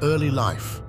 early life.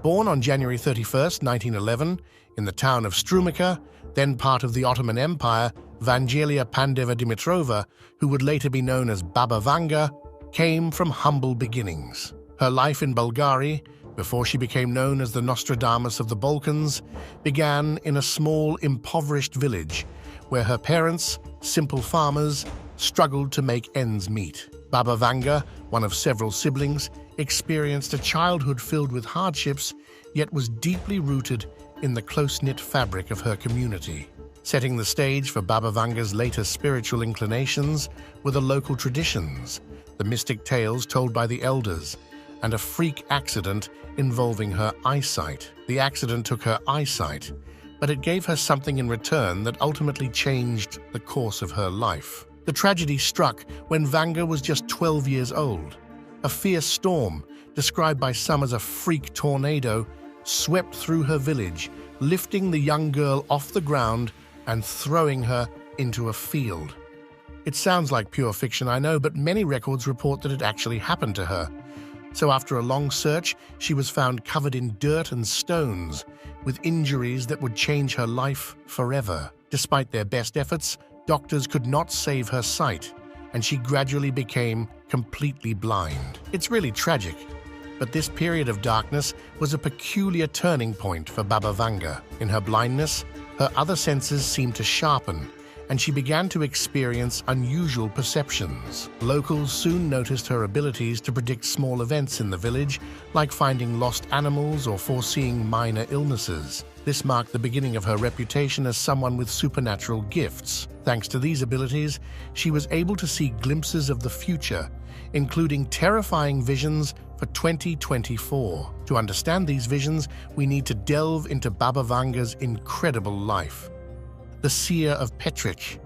Born on January 31st, 1911, in the town of Strumica, then part of the Ottoman Empire, Vangelia Pandeva Dimitrova, who would later be known as Baba Vanga, came from humble beginnings. Her life in Bulgaria, before she became known as the Nostradamus of the Balkans, began in a small, impoverished village where her parents, simple farmers, struggled to make ends meet. Baba Vanga, one of several siblings, experienced a childhood filled with hardships, yet was deeply rooted in the close-knit fabric of her community. Setting the stage for Baba Vanga's later spiritual inclinations were the local traditions, the mystic tales told by the elders, and a freak accident involving her eyesight. The accident took her eyesight, but it gave her something in return that ultimately changed the course of her life. The tragedy struck when Vanga was just 12 years old. A fierce storm, described by some as a freak tornado, swept through her village, lifting the young girl off the ground and throwing her into a field. It sounds like pure fiction, I know, but many records report that it actually happened to her. So after a long search, she was found covered in dirt and stones, with injuries that would change her life forever. Despite their best efforts, doctors could not save her sight, and she gradually became completely blind. It's really tragic, but this period of darkness was a peculiar turning point for Baba Vanga. In her blindness, her other senses seemed to sharpen, and she began to experience unusual perceptions. Locals soon noticed her abilities to predict small events in the village, like finding lost animals or foreseeing minor illnesses. This marked the beginning of her reputation as someone with supernatural gifts. Thanks to these abilities, she was able to see glimpses of the future, including terrifying visions for 2024. To understand these visions, we need to delve into Baba Vanga's incredible life. The seer of Petrich.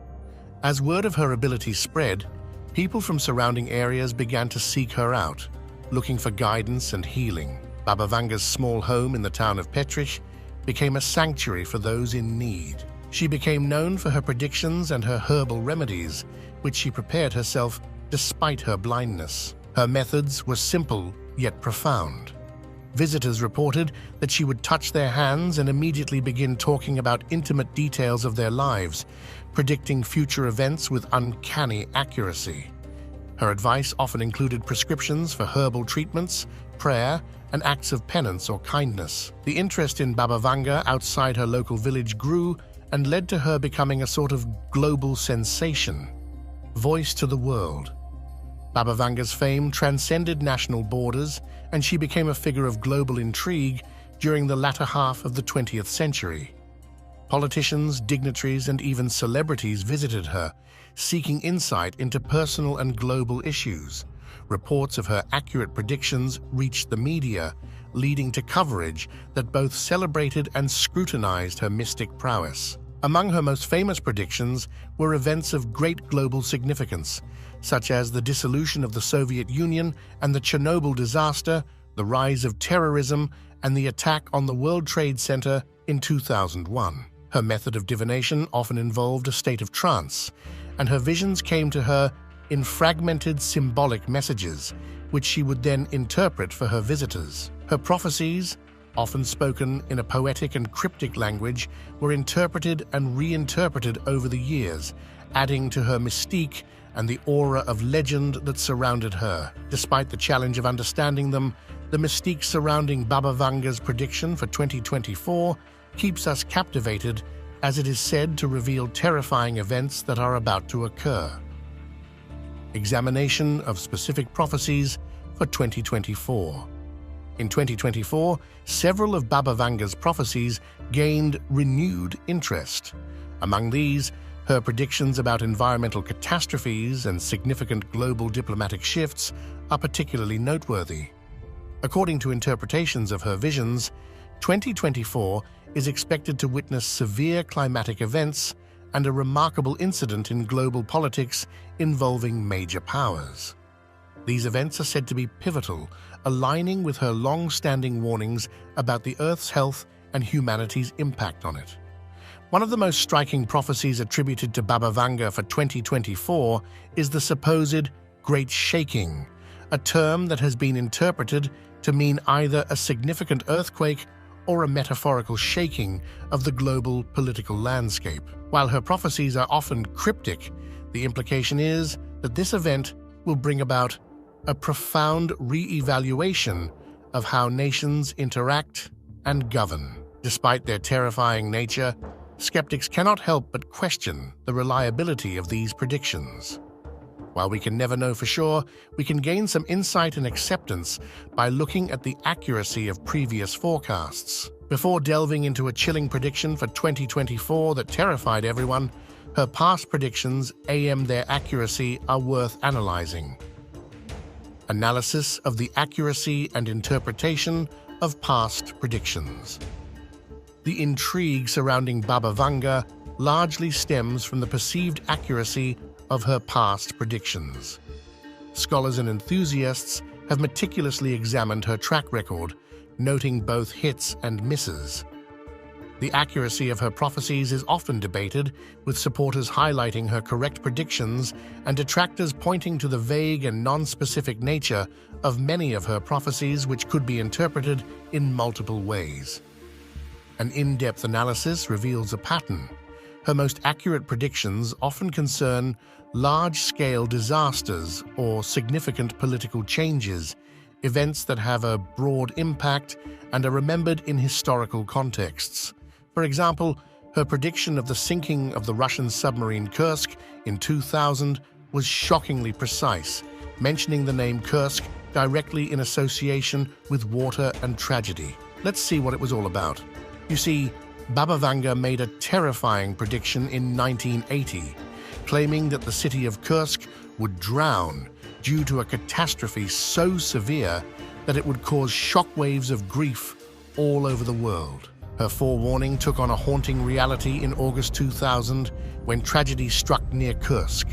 As word of her ability spread, people from surrounding areas began to seek her out, looking for guidance and healing. Baba Vanga's small home in the town of Petrich became a sanctuary for those in need. She became known for her predictions and her herbal remedies, which she prepared herself despite her blindness. Her methods were simple yet profound. Visitors reported that she would touch their hands and immediately begin talking about intimate details of their lives, predicting future events with uncanny accuracy. Her advice often included prescriptions for herbal treatments, prayer, and acts of penance or kindness. The interest in Baba Vanga outside her local village grew and led to her becoming a sort of global sensation. Voice to the world. Baba Vanga's fame transcended national borders, and she became a figure of global intrigue during the latter half of the 20th century. Politicians, dignitaries, and even celebrities visited her, seeking insight into personal and global issues. Reports of her accurate predictions reached the media, leading to coverage that both celebrated and scrutinized her mystic prowess. Among her most famous predictions were events of great global significance, such as the dissolution of the Soviet Union and the Chernobyl disaster, the rise of terrorism, and the attack on the World Trade Center in 2001. Her method of divination often involved a state of trance, and her visions came to her in fragmented symbolic messages, which she would then interpret for her visitors. Her prophecies, often spoken in a poetic and cryptic language, were interpreted and reinterpreted over the years, adding to her mystique and the aura of legend that surrounded her. Despite the challenge of understanding them, the mystique surrounding Baba Vanga's prediction for 2024 keeps us captivated, as it is said to reveal terrifying events that are about to occur. Examination of specific prophecies for 2024. In 2024, several of Baba Vanga's prophecies gained renewed interest. Among these, her predictions about environmental catastrophes and significant global diplomatic shifts are particularly noteworthy. According to interpretations of her visions, 2024 is expected to witness severe climatic events and a remarkable incident in global politics involving major powers. These events are said to be pivotal, aligning with her long-standing warnings about the Earth's health and humanity's impact on it. One of the most striking prophecies attributed to Baba Vanga for 2024 is the supposed Great Shaking, a term that has been interpreted to mean either a significant earthquake or a metaphorical shaking of the global political landscape. While her prophecies are often cryptic, the implication is that this event will bring about a profound re-evaluation of how nations interact and govern. Despite their terrifying nature, skeptics cannot help but question the reliability of these predictions. While we can never know for sure, we can gain some insight and acceptance by looking at the accuracy of previous forecasts. Before delving into a chilling prediction for 2024 that terrified everyone, her past predictions, their accuracy, are worth analyzing. Analysis of the accuracy and interpretation of past predictions. The intrigue surrounding Baba Vanga largely stems from the perceived accuracy of her past predictions. Scholars and enthusiasts have meticulously examined her track record, noting both hits and misses. The accuracy of her prophecies is often debated, with supporters highlighting her correct predictions and detractors pointing to the vague and non-specific nature of many of her prophecies, which could be interpreted in multiple ways. An in-depth analysis reveals a pattern. Her most accurate predictions often concern large-scale disasters or significant political changes, events that have a broad impact and are remembered in historical contexts. For example, her prediction of the sinking of the Russian submarine Kursk in 2000 was shockingly precise, mentioning the name Kursk directly in association with water and tragedy. Let's see what it was all about. You see, Baba Vanga made a terrifying prediction in 1980, claiming that the city of Kursk would drown due to a catastrophe so severe that it would cause shockwaves of grief all over the world. Her forewarning took on a haunting reality in August 2000 when tragedy struck near Kursk.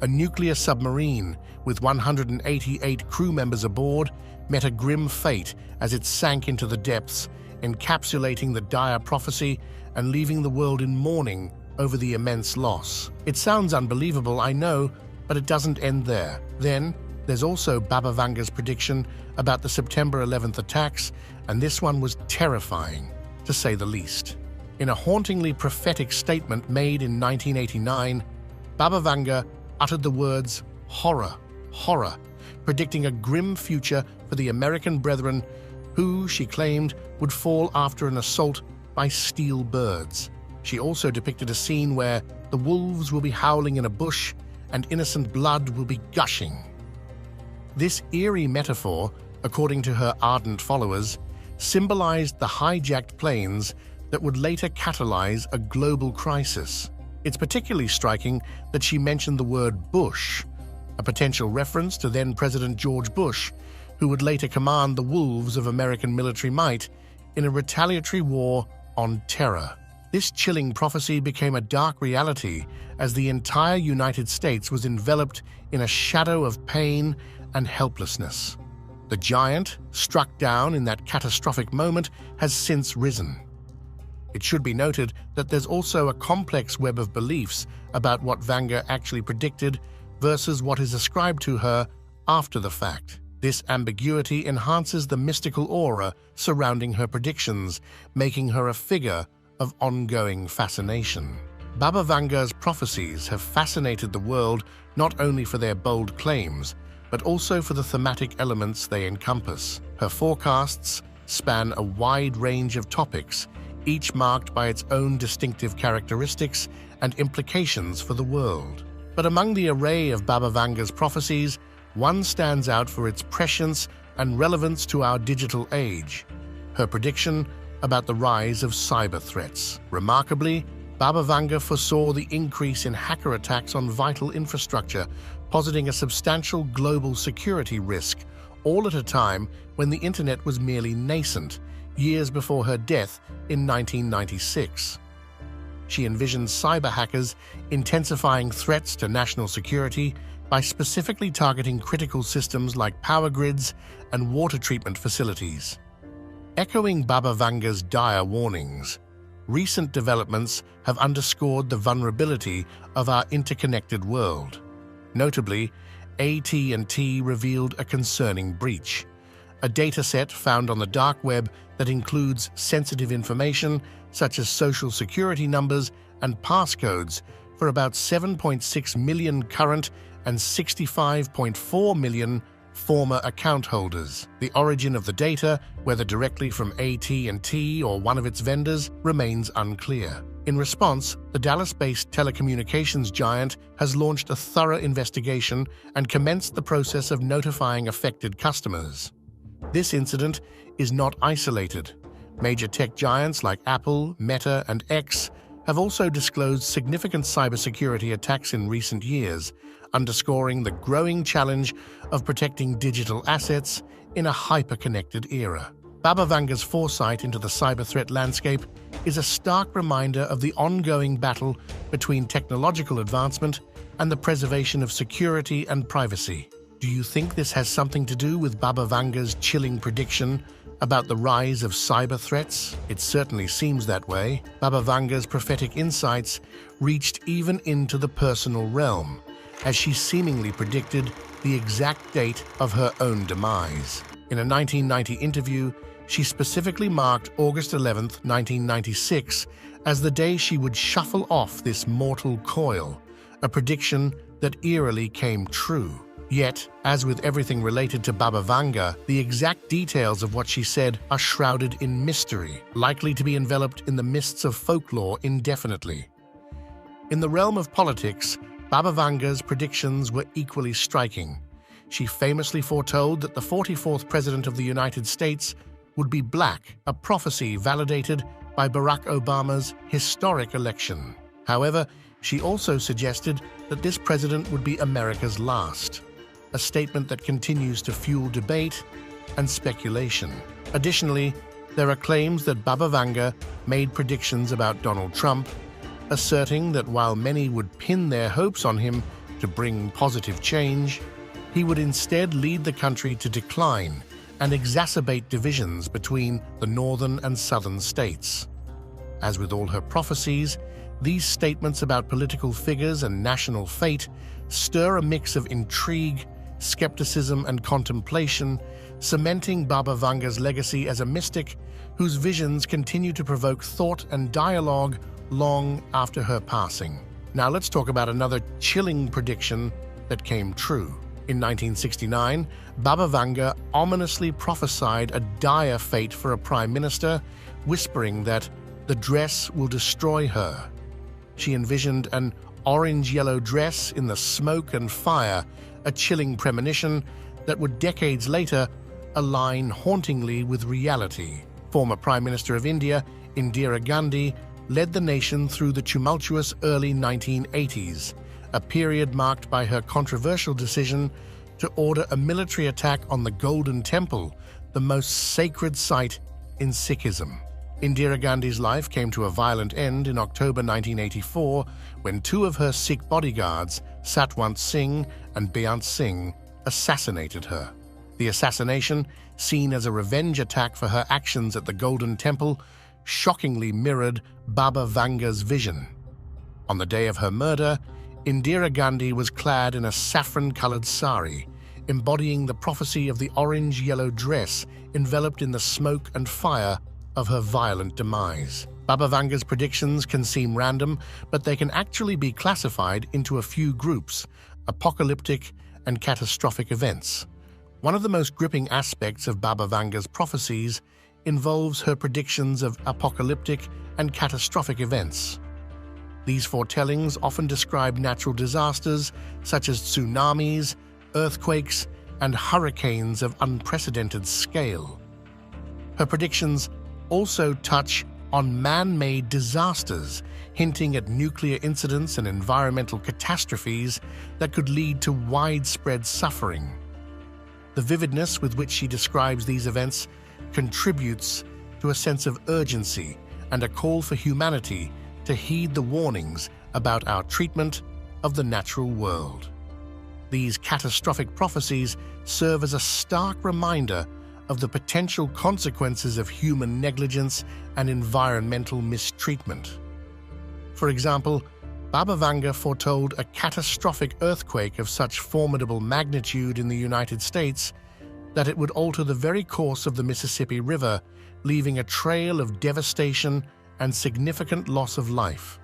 A nuclear submarine with 188 crew members aboard met a grim fate as it sank into the depths, encapsulating the dire prophecy and leaving the world in mourning over the immense loss. It sounds unbelievable, I know, but it doesn't end there. Then, there's also Baba Vanga's prediction about the September 11th attacks, and this one was terrifying, to say the least. In a hauntingly prophetic statement made in 1989, Baba Vanga uttered the words, "horror, horror," predicting a grim future for the American brethren who, she claimed, would fall after an assault by steel birds. She also depicted a scene where the wolves will be howling in a bush and innocent blood will be gushing. This eerie metaphor, according to her ardent followers, symbolized the hijacked planes that would later catalyze a global crisis. It's particularly striking that she mentioned the word Bush, a potential reference to then-President George Bush, who would later command the wolves of American military might in a retaliatory war on terror. This chilling prophecy became a dark reality as the entire United States was enveloped in a shadow of pain and helplessness. The giant, struck down in that catastrophic moment, has since risen. It should be noted that there's also a complex web of beliefs about what Vanga actually predicted versus what is ascribed to her after the fact. This ambiguity enhances the mystical aura surrounding her predictions, making her a figure of ongoing fascination. Baba Vanga's prophecies have fascinated the world not only for their bold claims, but also for the thematic elements they encompass. Her forecasts span a wide range of topics, each marked by its own distinctive characteristics and implications for the world. But among the array of Baba Vanga's prophecies, one stands out for its prescience and relevance to our digital age: her prediction about the rise of cyber threats. Remarkably, Baba Vanga foresaw the increase in hacker attacks on vital infrastructure, positing a substantial global security risk, all at a time when the internet was merely nascent, years before her death in 1996. She envisioned cyber hackers intensifying threats to national security by specifically targeting critical systems like power grids and water treatment facilities. Echoing Baba Vanga's dire warnings, recent developments have underscored the vulnerability of our interconnected world. Notably, AT&T revealed a concerning breach. A dataset found on the dark web that includes sensitive information such as social security numbers and passcodes for about 7.6 million current and 65.4 million former account holders. The origin of the data, whether directly from AT&T or one of its vendors, remains unclear. In response, the Dallas-based telecommunications giant has launched a thorough investigation and commenced the process of notifying affected customers. This incident is not isolated. Major tech giants like Apple, Meta, and X have also disclosed significant cybersecurity attacks in recent years, underscoring the growing challenge of protecting digital assets in a hyper-connected era. Baba Vanga's foresight into the cyber threat landscape is a stark reminder of the ongoing battle between technological advancement and the preservation of security and privacy. Do you think this has something to do with Baba Vanga's chilling prediction about the rise of cyber threats? It certainly seems that way. Baba Vanga's prophetic insights reached even into the personal realm, as she seemingly predicted the exact date of her own demise. In a 1990 interview, she specifically marked August 11, 1996, as the day she would shuffle off this mortal coil, a prediction that eerily came true. Yet, as with everything related to Baba Vanga, the exact details of what she said are shrouded in mystery, likely to be enveloped in the mists of folklore indefinitely. In the realm of politics, Baba Vanga's predictions were equally striking. She famously foretold that the 44th President of the United States would be black, a prophecy validated by Barack Obama's historic election. However, she also suggested that this president would be America's last, a statement that continues to fuel debate and speculation. Additionally, there are claims that Baba Vanga made predictions about Donald Trump, asserting that while many would pin their hopes on him to bring positive change, he would instead lead the country to decline and exacerbate divisions between the northern and southern states. As with all her prophecies, these statements about political figures and national fate stir a mix of intrigue, skepticism, and contemplation, cementing Baba Vanga's legacy as a mystic whose visions continue to provoke thought and dialogue long after her passing. Now let's talk about another chilling prediction that came true. In 1969, Baba Vanga ominously prophesied a dire fate for a prime minister, whispering that the dress will destroy her. She envisioned an orange-yellow dress in the smoke and fire, a chilling premonition that would decades later align hauntingly with reality. Former Prime Minister of India, Indira Gandhi, led the nation through the tumultuous early 1980s, a period marked by her controversial decision to order a military attack on the Golden Temple, the most sacred site in Sikhism. Indira Gandhi's life came to a violent end in October 1984 when two of her Sikh bodyguards, Satwant Singh and Beyant Singh, assassinated her. The assassination, seen as a revenge attack for her actions at the Golden Temple, shockingly mirrored Baba Vanga's vision. On the day of her murder, Indira Gandhi was clad in a saffron-colored sari, embodying the prophecy of the orange-yellow dress enveloped in the smoke and fire of her violent demise. Baba Vanga's predictions can seem random, but they can actually be classified into a few groups: apocalyptic and catastrophic events. One of the most gripping aspects of Baba Vanga's prophecies involves her predictions of apocalyptic and catastrophic events. These foretellings often describe natural disasters such as tsunamis, earthquakes, and hurricanes of unprecedented scale. Her predictions also touch on man-made disasters, hinting at nuclear incidents and environmental catastrophes that could lead to widespread suffering. The vividness with which she describes these events contributes to a sense of urgency and a call for humanity to heed the warnings about our treatment of the natural world. These catastrophic prophecies serve as a stark reminder of the potential consequences of human negligence and environmental mistreatment. For example, Baba Vanga foretold a catastrophic earthquake of such formidable magnitude in the United States that it would alter the very course of the Mississippi River, leaving a trail of devastation and significant loss of life.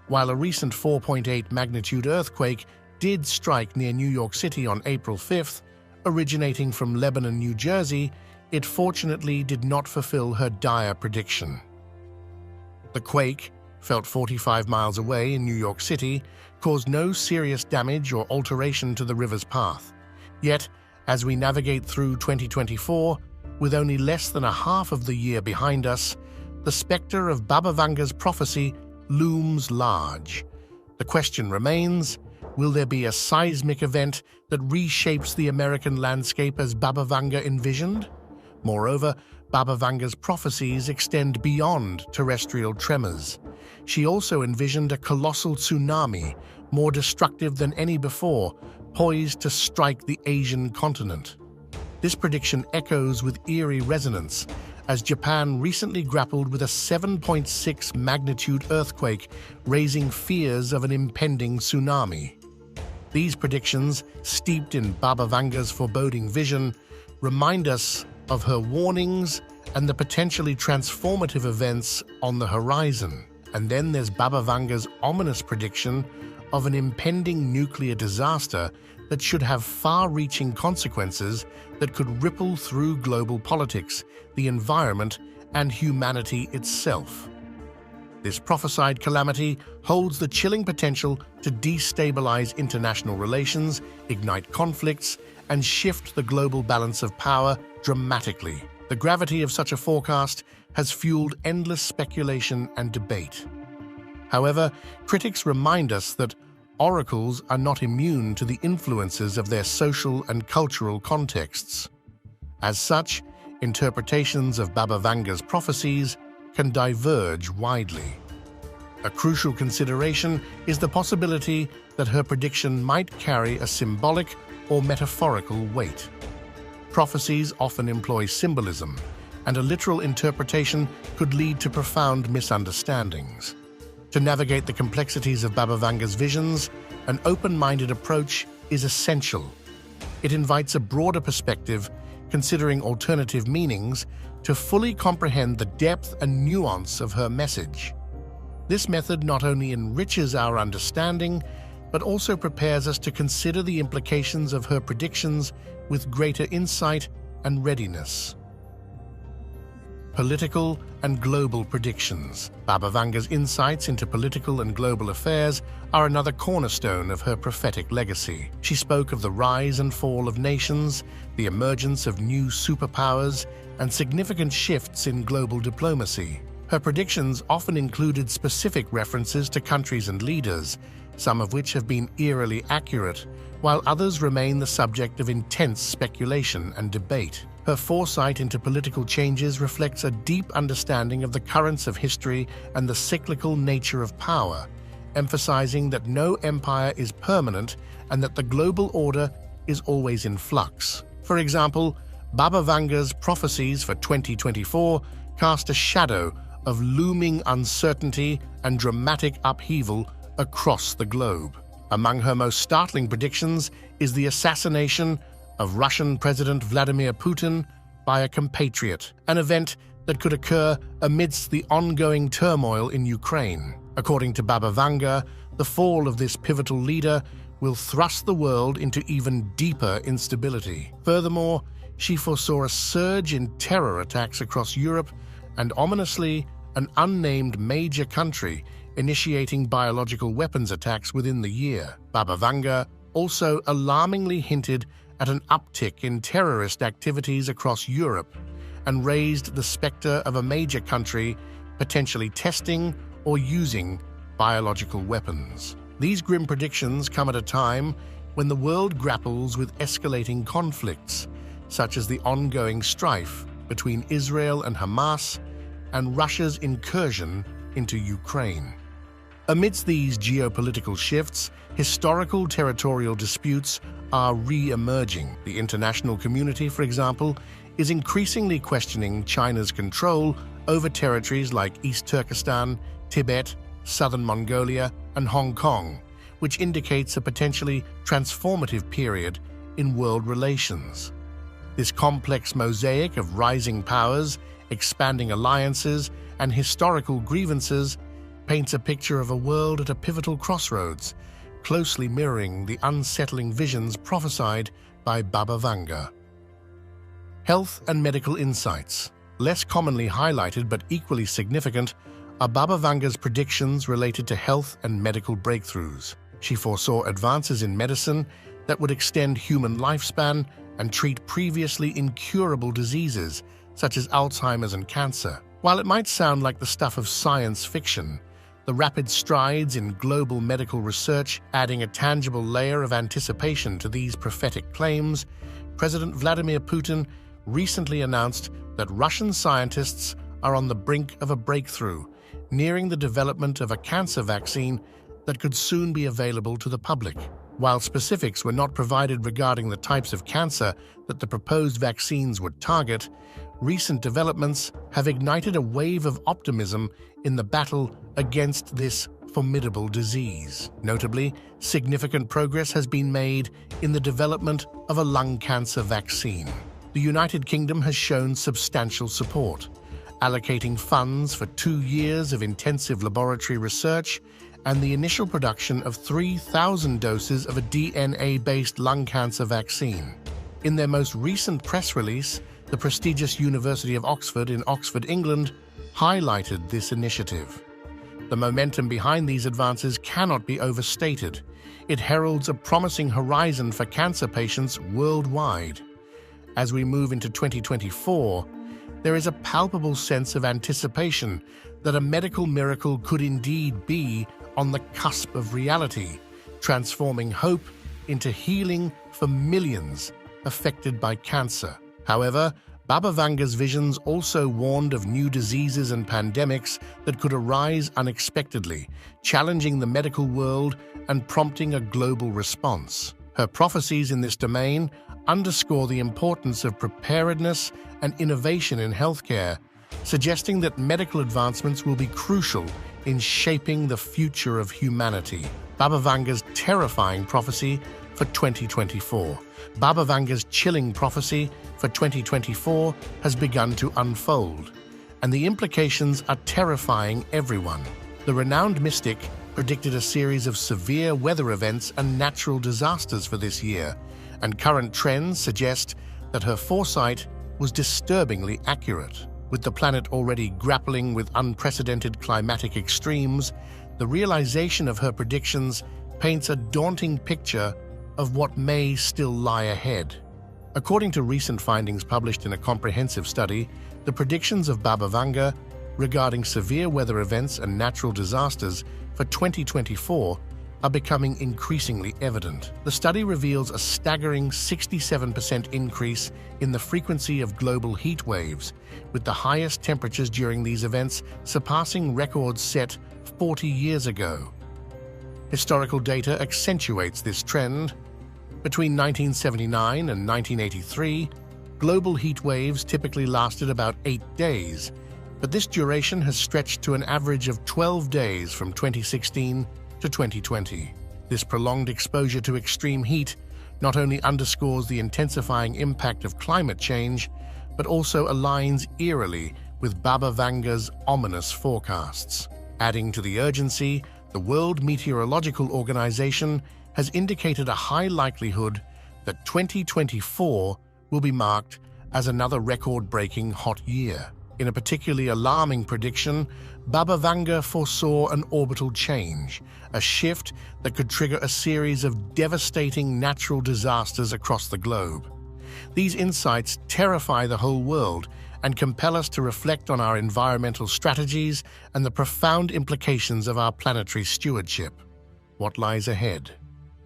While a recent 4.8 magnitude earthquake did strike near New York City on April 5th, originating from Lebanon, New Jersey, it fortunately did not fulfill her dire prediction. The quake, felt 45 miles away in New York City, caused no serious damage or alteration to the river's path. Yet, as we navigate through 2024, with only less than a half of the year behind us, the specter of Baba Vanga's prophecy looms large. The question remains, will there be a seismic event that reshapes the American landscape as Baba Vanga envisioned? Moreover, Baba Vanga's prophecies extend beyond terrestrial tremors. She also envisioned a colossal tsunami, more destructive than any before, poised to strike the Asian continent. This prediction echoes with eerie resonance, as Japan recently grappled with a 7.6 magnitude earthquake, raising fears of an impending tsunami. These predictions, steeped in Baba Vanga's foreboding vision, remind us of her warnings and the potentially transformative events on the horizon. And then there's Baba Vanga's ominous prediction of an impending nuclear disaster that should have far-reaching consequences that could ripple through global politics, the environment, and humanity itself. This prophesied calamity holds the chilling potential to destabilize international relations, ignite conflicts, and shift the global balance of power dramatically. The gravity of such a forecast has fueled endless speculation and debate. However, critics remind us that oracles are not immune to the influences of their social and cultural contexts. As such, interpretations of Baba Vanga's prophecies can diverge widely. A crucial consideration is the possibility that her prediction might carry a symbolic or metaphorical weight. Prophecies often employ symbolism, and a literal interpretation could lead to profound misunderstandings. To navigate the complexities of Baba Vanga's visions, an open-minded approach is essential. It invites a broader perspective, considering alternative meanings, to fully comprehend the depth and nuance of her message. This method not only enriches our understanding, but also prepares us to consider the implications of her predictions with greater insight and readiness. Political and global predictions. Baba Vanga's insights into political and global affairs are another cornerstone of her prophetic legacy. She spoke of the rise and fall of nations, the emergence of new superpowers, and significant shifts in global diplomacy. Her predictions often included specific references to countries and leaders, some of which have been eerily accurate, while others remain the subject of intense speculation and debate. Her foresight into political changes reflects a deep understanding of the currents of history and the cyclical nature of power, emphasizing that no empire is permanent and that the global order is always in flux. For example, Baba Vanga's prophecies for 2024 cast a shadow of looming uncertainty and dramatic upheaval across the globe. Among her most startling predictions is the assassination of Russian President Vladimir Putin by a compatriot, an event that could occur amidst the ongoing turmoil in Ukraine. According to Baba Vanga, the fall of this pivotal leader will thrust the world into even deeper instability. Furthermore, she foresaw a surge in terror attacks across Europe and, ominously, an unnamed major country initiating biological weapons attacks within the year. Baba Vanga also alarmingly hinted at an uptick in terrorist activities across Europe and raised the specter of a major country potentially testing or using biological weapons. These grim predictions come at a time when the world grapples with escalating conflicts, such as the ongoing strife between Israel and Hamas and Russia's incursion into Ukraine. Amidst these geopolitical shifts, historical territorial disputes are re-emerging. The international community, for example, is increasingly questioning China's control over territories like East Turkestan, Tibet, southern Mongolia, and Hong Kong, which indicates a potentially transformative period in world relations. This complex mosaic of rising powers, expanding alliances, and historical grievances paints a picture of a world at a pivotal crossroads, closely mirroring the unsettling visions prophesied by Baba Vanga. Health and medical insights. Less commonly highlighted but equally significant are Baba Vanga's predictions related to health and medical breakthroughs. She foresaw advances in medicine that would extend human lifespan and treat previously incurable diseases such as Alzheimer's and cancer. While it might sound like the stuff of science fiction, the rapid strides in global medical research adding a tangible layer of anticipation to these prophetic claims, President Vladimir Putin recently announced that Russian scientists are on the brink of a breakthrough, nearing the development of a cancer vaccine that could soon be available to the public. While specifics were not provided regarding the types of cancer that the proposed vaccines would target, recent developments have ignited a wave of optimism in the battle against this formidable disease. Notably, significant progress has been made in the development of a lung cancer vaccine. The United Kingdom has shown substantial support, allocating funds for 2 years of intensive laboratory research and the initial production of 3,000 doses of a DNA-based lung cancer vaccine. In their most recent press release, the prestigious University of Oxford in Oxford, England, highlighted this initiative. The momentum behind these advances cannot be overstated. It heralds a promising horizon for cancer patients worldwide. As we move into 2024, there is a palpable sense of anticipation that a medical miracle could indeed be on the cusp of reality, transforming hope into healing for millions affected by cancer. However, Baba Vanga's visions also warned of new diseases and pandemics that could arise unexpectedly, challenging the medical world and prompting a global response. Her prophecies in this domain underscore the importance of preparedness and innovation in healthcare, suggesting that medical advancements will be crucial in shaping the future of humanity. Baba Vanga's terrifying prophecy for 2024. Baba Vanga's chilling prophecy for 2024 has begun to unfold, and the implications are terrifying everyone. The renowned mystic predicted a series of severe weather events and natural disasters for this year, and current trends suggest that her foresight was disturbingly accurate. With the planet already grappling with unprecedented climatic extremes, the realization of her predictions paints a daunting picture of what may still lie ahead. According to recent findings published in a comprehensive study, the predictions of Baba Vanga regarding severe weather events and natural disasters for 2024 are becoming increasingly evident. The study reveals a staggering 67% increase in the frequency of global heat waves, with the highest temperatures during these events surpassing records set 40 years ago. Historical data accentuates this trend. Between 1979 and 1983, global heat waves typically lasted about 8 days, but this duration has stretched to an average of 12 days from 2016 to 2020. This prolonged exposure to extreme heat not only underscores the intensifying impact of climate change, but also aligns eerily with Baba Vanga's ominous forecasts. Adding to the urgency, the World Meteorological Organization has indicated a high likelihood that 2024 will be marked as another record-breaking hot year. In a particularly alarming prediction, Baba Vanga foresaw an orbital change, a shift that could trigger a series of devastating natural disasters across the globe. These insights terrify the whole world and compel us to reflect on our environmental strategies and the profound implications of our planetary stewardship. What lies ahead?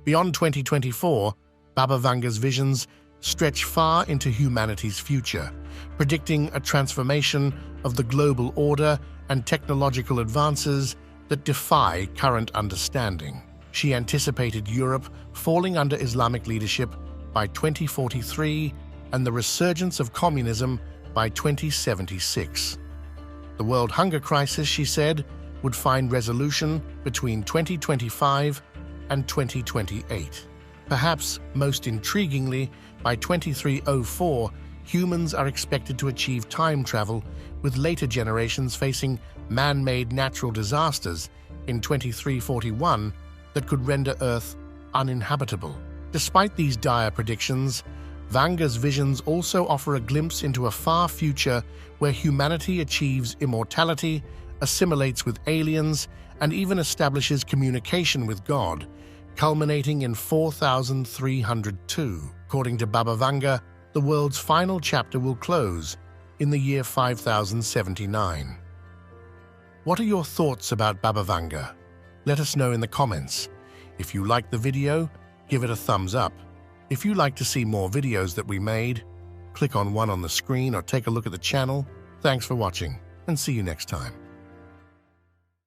Beyond 2024, Baba Vanga's visions stretch far into humanity's future, predicting a transformation of the global order and technological advances that defy current understanding. She anticipated Europe falling under Islamic leadership by 2043 and the resurgence of communism by 2076. The world hunger crisis, she said, would find resolution between 2025 and 2028. Perhaps most intriguingly, by 2304, humans are expected to achieve time travel, with later generations facing man-made natural disasters in 2341 that could render Earth uninhabitable. Despite these dire predictions, Vanga's visions also offer a glimpse into a far future where humanity achieves immortality, assimilates with aliens, and even establishes communication with God, culminating in 4302. According to Baba Vanga, the world's final chapter will close in the year 5079. What are your thoughts about Baba Vanga? Let us know in the comments. If you liked the video, give it a thumbs up. If you'd like to see more videos that we made, click on one on the screen or take a look at the channel. Thanks for watching, and see you next time.